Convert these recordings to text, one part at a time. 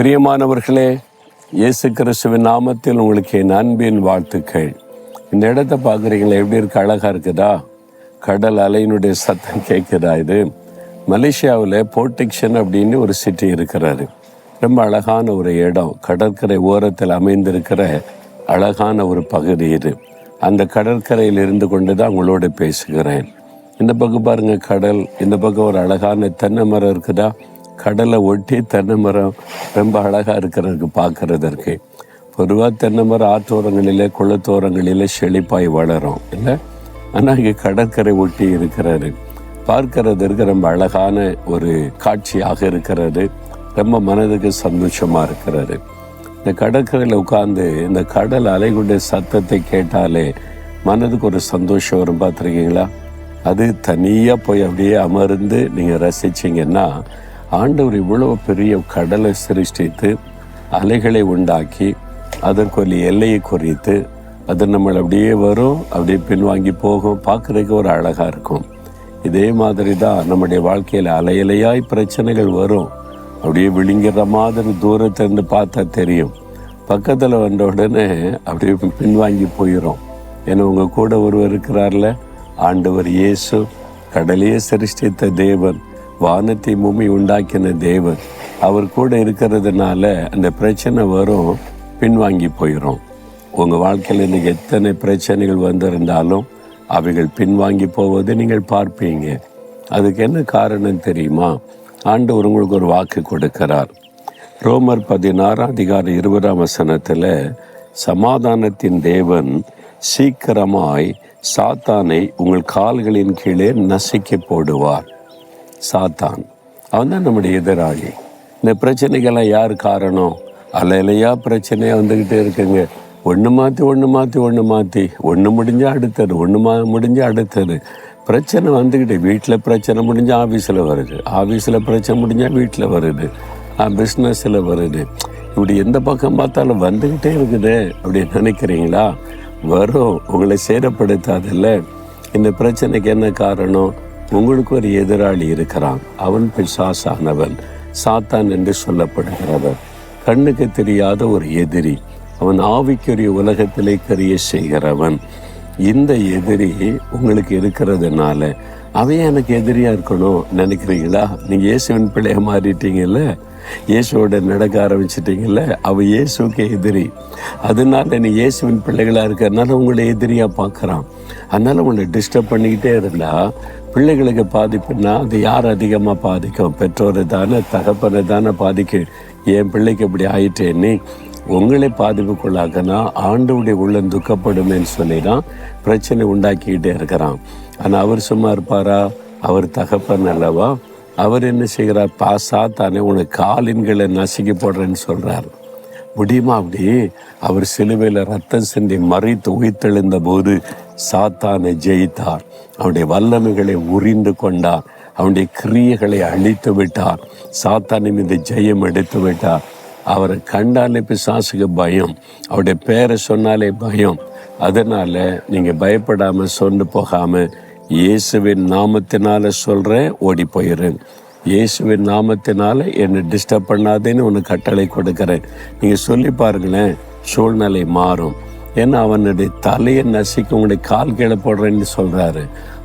பிரியமானவர்களே, இயேசு கிறிஸ்துவின் நாமத்தில் உங்களுக்கு என் அன்பின் வாழ்த்துக்கள். இந்த இடத்த பார்க்குறீங்களா? எப்படி இருக்கு? அழகாக இருக்குதா? கடல் அலையினுடைய சத்தம் கேட்குதா? இது மலேசியாவில் போர்டிக்ஷன் அப்படின்னு ஒரு சிட்டி இருக்கிறாரு. ரொம்ப அழகான ஒரு இடம், கடற்கரை ஓரத்தில் அமைந்திருக்கிற அழகான ஒரு பகுதி இது. அந்த கடற்கரையில் இருந்து கொண்டு தான் உங்களோடு பேசுகிறேன். இந்த பக்கம் பாருங்கள் கடல், இந்த பக்கம் ஒரு அழகான தென்னை மரம் இருக்குதா? கடலை ஒட்டி தென்னை மரம் ரொம்ப அழகாக இருக்கிறதுக்கு பார்க்குறதற்கு. பொதுவாக தென்னை மரம் ஆற்றோரங்களிலே குளத்தோரங்களிலே செழிப்பாய் வளரும் இல்லை, ஆனால் இங்கே கடற்கரை ஒட்டி இருக்கிறது. பார்க்கறதற்கு ரொம்ப அழகான ஒரு காட்சியாக இருக்கிறது. ரொம்ப மனதுக்கு சந்தோஷமாக இருக்கிறது. இந்த கடற்கரையில் உட்கார்ந்து இந்த கடல் அலைகளுடைய சத்தத்தை கேட்டாலே மனதுக்கு ஒரு சந்தோஷம் வரும். பார்த்துருக்கீங்களா? அது தனியாக போய் அப்படியே அமர்ந்து நீங்கள் ரசிச்சிங்கன்னா, ஆண்டவர் இவ்வளவு பெரிய கடலை சிருஷ்டித்து அலைகளை உண்டாக்கி அதற்கு ஒரு எல்லையை குறித்து அது நம்மளை அப்படியே வரும், அப்படியே பின்வாங்கி போகும். பார்க்குறதுக்கு ஒரு அழகாக இருக்கும். இதே மாதிரி தான் நம்முடைய வாழ்க்கையில் அலையலையாய் பிரச்சனைகள் வரும். அப்படியே விழுங்கிற மாதிரி தூரத்திலிருந்து பார்த்தா தெரியும். பக்கத்தில் வந்த உடனே அப்படியே பின்வாங்கி போயிடும். ஏன்னா உங்கள் கூட ஒருவர் இருக்கிறார்ல, ஆண்டவர் இயேசு, கடலையே சிருஷ்டித்த தேவன், வானத்தை பூமி உண்டாக்கின தேவன். அவர் கூட இருக்கிறதுனால அந்த பிரச்சனை வரும், பின்வாங்கி போயிடும். உங்கள் வாழ்க்கையில் இன்றைக்கி எத்தனை பிரச்சனைகள் வந்திருந்தாலும் அவைகள் பின்வாங்கி போவதை நீங்கள் பார்ப்பீங்க. அதுக்கு என்ன காரணம் தெரியுமா? ஆண்டவர் உங்களுக்கு ஒரு வாக்கு கொடுக்கிறார். ரோமர் 16:20 சமாதானத்தின் தேவன் சீக்கிரமாய் சாத்தானை உங்கள் கால்களின் கீழே நசுக்கி போடுவார். சாத்தான் அவன் தான் நம்முடைய எதிராளி. இந்த பிரச்சனைகள்லாம் யார் காரணம்? அலையிலையா பிரச்சனையாக வந்துக்கிட்டே இருக்குங்க. ஒன்று மாற்றி ஒன்று முடிஞ்சால் அடுத்தது, முடிஞ்சால் அடுத்தது பிரச்சனை வந்துக்கிட்டு. வீட்டில் பிரச்சனை முடிஞ்சால் ஆஃபீஸில் வருது, ஆஃபீஸில் பிரச்சனை முடிஞ்சால் வீட்டில் வருது, பிஸ்னஸில் வருது. இப்படி எந்த பக்கம் பார்த்தாலும் வந்துக்கிட்டே இருக்குது. அப்படி நினைக்கிறீங்களா? வரும், உங்களை சேதப்படுத்தாதில்ல. இந்த பிரச்சனைக்கு என்ன காரணம்? உங்களுக்கு ஒரு எதிராளி இருக்கிறான். அவன் பிசாசானவன், சாத்தான் என்று சொல்லப்படுகிறவர். கண்ணுக்கு தெரியாத ஒரு எதிரி. அவன் ஆவிக்குரிய உலகத்திலே கரிய செய்கிறவன். இந்த எதிரி உங்களுக்கு இருக்கிறதுனால அவன் எனக்கு எதிரியா இருக்கணும் நினைக்கிறீங்களா? நீங்க இயேசுவின் பிள்ளைய மாறிட்டீங்கல்ல, இயேசுவோட நடக்க ஆரம்பிச்சிட்டீங்கல்ல, அவ இயேசுக்கு எதிரி. அதனால நீ இயேசுவின் பிள்ளைகளா இருக்கிறதுனால உங்களை எதிரியா பார்க்கறான். அதனால உங்களை டிஸ்டர்ப் பண்ணிக்கிட்டே இருந்தா பிள்ளைகளுக்கு பாதிப்புன்னா அது யார் அதிகமாக பாதிக்கும்? பெற்றோரை தானே, தகப்பனை தானே பாதிக்கும். என் பிள்ளைக்கு இப்படி ஆயிட்டேன்னு உங்களை பாதிப்புக்குள்ளாக்கனா ஆண்டவுடைய உள்ளம் துக்கப்படுமேன்னு சொல்லி தான் பிரச்சனை உண்டாக்கிக்கிட்டே இருக்கிறான். ஆனால் அவர் சும்மா இருப்பாரா? அவர் தகப்பன் அல்லவா? அவர் என்ன செய்கிறார்? சாத்தானே உனக்கு காலின்களை நசுக்கி போடுறேன்னு சொல்கிறார். முடியுமா அப்படி? அவர் சிலுவையில் ரத்தம் சிந்தி மறித்து உயிர்த்தெழுந்த போது சாத்தானை ஜெயித்தார். அவனுடைய வல்லமைகளை உரிந்து கொண்டார். அவனுடைய கிரியைகளை அழித்து விட்டார். சாத்தானை மீது ஜெயம் எடுத்து விட்டார். அவரை கண்டாலே பிசாசுக்கு பயம், அவருடைய பேரை சொன்னாலே பயம். அதனால நீங்க பயப்படாம சொந்து போகாம இயேசுவின் நாமத்தினால சொல்றேன், ஓடி போயிரு. இயேசுவின் நாமத்தினால என்னை டிஸ்டர்ப் பண்ணாதேன்னு உனக்கு கட்டளை கொடுக்குறேன். நீங்கள் சொல்லி பாருங்களேன், சூழ்நிலை மாறும். ஏன்னா அவனுடைய தலையை நசுக்கி உங்களுடைய கால் கீழே போடுறேன்னு சொல்கிறாரு.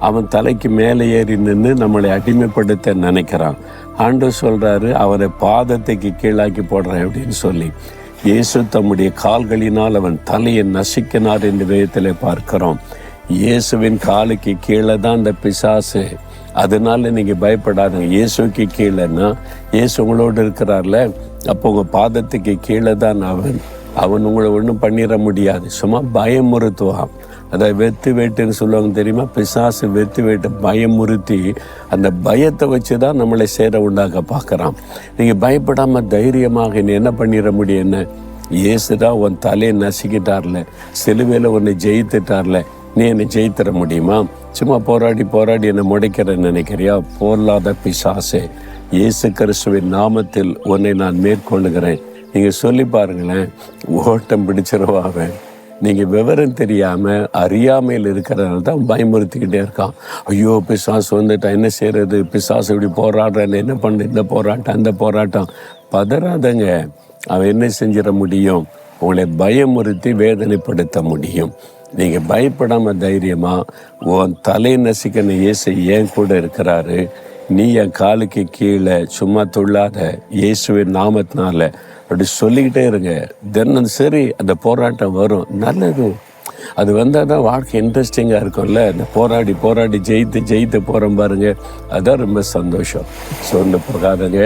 அவன் தலைக்கு மேலே ஏறி நின்று நம்மளை அடிமைப்படுத்த நினைக்கிறான். ஆண்டவர் சொல்கிறாரு, அவனை பாதத்தைக்கு கீழாக்கி போடுறேன் அப்படின்னு சொல்லி. இயேசு தம்முடைய கால்களினால் அவன் தலையை நசுக்கினார் என்று வேதத்தில் பார்க்கிறோம். இயேசுவின் காலுக்கு கீழே தான் இந்த பிசாசு. அதனால நீங்கள் பயப்படாதுங்க. இயேசுக்கு கீழேன்னா இயேசு உங்களோடு இருக்கிறார்ல, அப்போ உங்கள் பாதத்துக்கு கீழே தான் அவன் உங்களை ஒன்றும் பண்ணிட முடியாது. சும்மா பயமுறுத்துவான். அதை வெத்து வேட்டுன்னு சொல்லுவாங்க தெரியுமா? பிசாசு வெத்து வேட்டு பயமுறுத்தி அந்த பயத்தை வச்சு தான் நம்மளை சேர உண்டாக்க பார்க்குறான். நீங்கள் பயப்படாமல் தைரியமாக நீ என்ன பண்ணிட முடியும்? என்ன? இயேசு தான் உன் தலையை நசுக்கிட்டார்ல, சிலுவையில் உன்னை ஜெயித்துட்டார்ல, நீ என்னை ஜெயித்தர முடியுமா? சும்மா போராடி என்னை முடைக்கிறேன்னு நினைக்கிறியா? போராத பிசாசே, இயேசு கிறிஸ்துவின் நாமத்தில் உன்னை நான் மேற்கொள்ளுகிறேன். நீங்கள் சொல்லி பாருங்களேன், ஓட்டம் பிடிச்சிருவாவேன். நீங்கள் விவரம் தெரியாமல் அறியாமையில் இருக்கிறதுனால தான் பயமுறுத்திக்கிட்டே இருக்கான். ஐயோ பிசாசு வந்துட்டான், என்ன செய்கிறது? பிசாசு இப்படி போராடுறேன், என்ன பண்ண, இந்த போராட்டம் அந்த போராட்டம். பதறாதங்க. அவன் என்ன செஞ்சிட முடியும்? உங்களை பயமுறுத்தி வேதனைப்படுத்த முடியும். நீங்கள் பயப்படாமல் தைரியமாக உன் தலை நசிக்கணும், இயேசு ஏன் கூட இருக்கிறாரு, நீ என் காலுக்கு கீழே சும்மா துள்ளாத, இயேசுவின் நாமத்தினால அப்படி சொல்லிக்கிட்டே இருங்க. தினம் சரி அந்த போராட்டம் வரும், நல்லது. அது வந்தால் தான் வாழ்க்கை இன்ட்ரெஸ்டிங்காக இருக்கும்ல. இந்த போராடி ஜெயித்து போகிறோம் பாருங்க, அதுதான் ரொம்ப சந்தோஷம். சொன்ன போகாதங்க.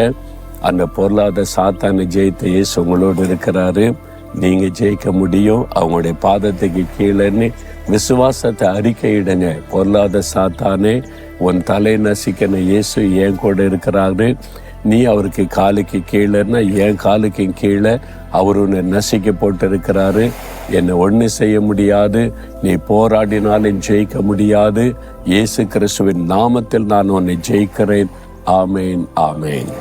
அந்த பொருளாத சாத்தானை ஜெயித்த இயேசு உங்களோடு இருக்கிறாரு. நீங்கள் ஜெயிக்க முடியும். அவங்களுடைய பாதத்துக்கு கீழேன்னு விசுவாசத்தை அறிக்கையிடுங்க. பொருளாத சாத்தானே, உன் தலை நசிக்கணும், இயேசு என் கூட இருக்கிறாரு. நீ அவருக்கு காலுக்கு கீழேன்னா என் காலுக்கு கீழே அவர் உன்னை நசிக்க போட்டு இருக்கிறாரு. என்னை ஒன்று செய்ய முடியாது, நீ போராடினாலும் ஜெயிக்க முடியாது. இயேசு கிறிஸ்துவின் நாமத்தில் நான் உன்னை ஜெயிக்கிறேன். ஆமேன், ஆமேன்.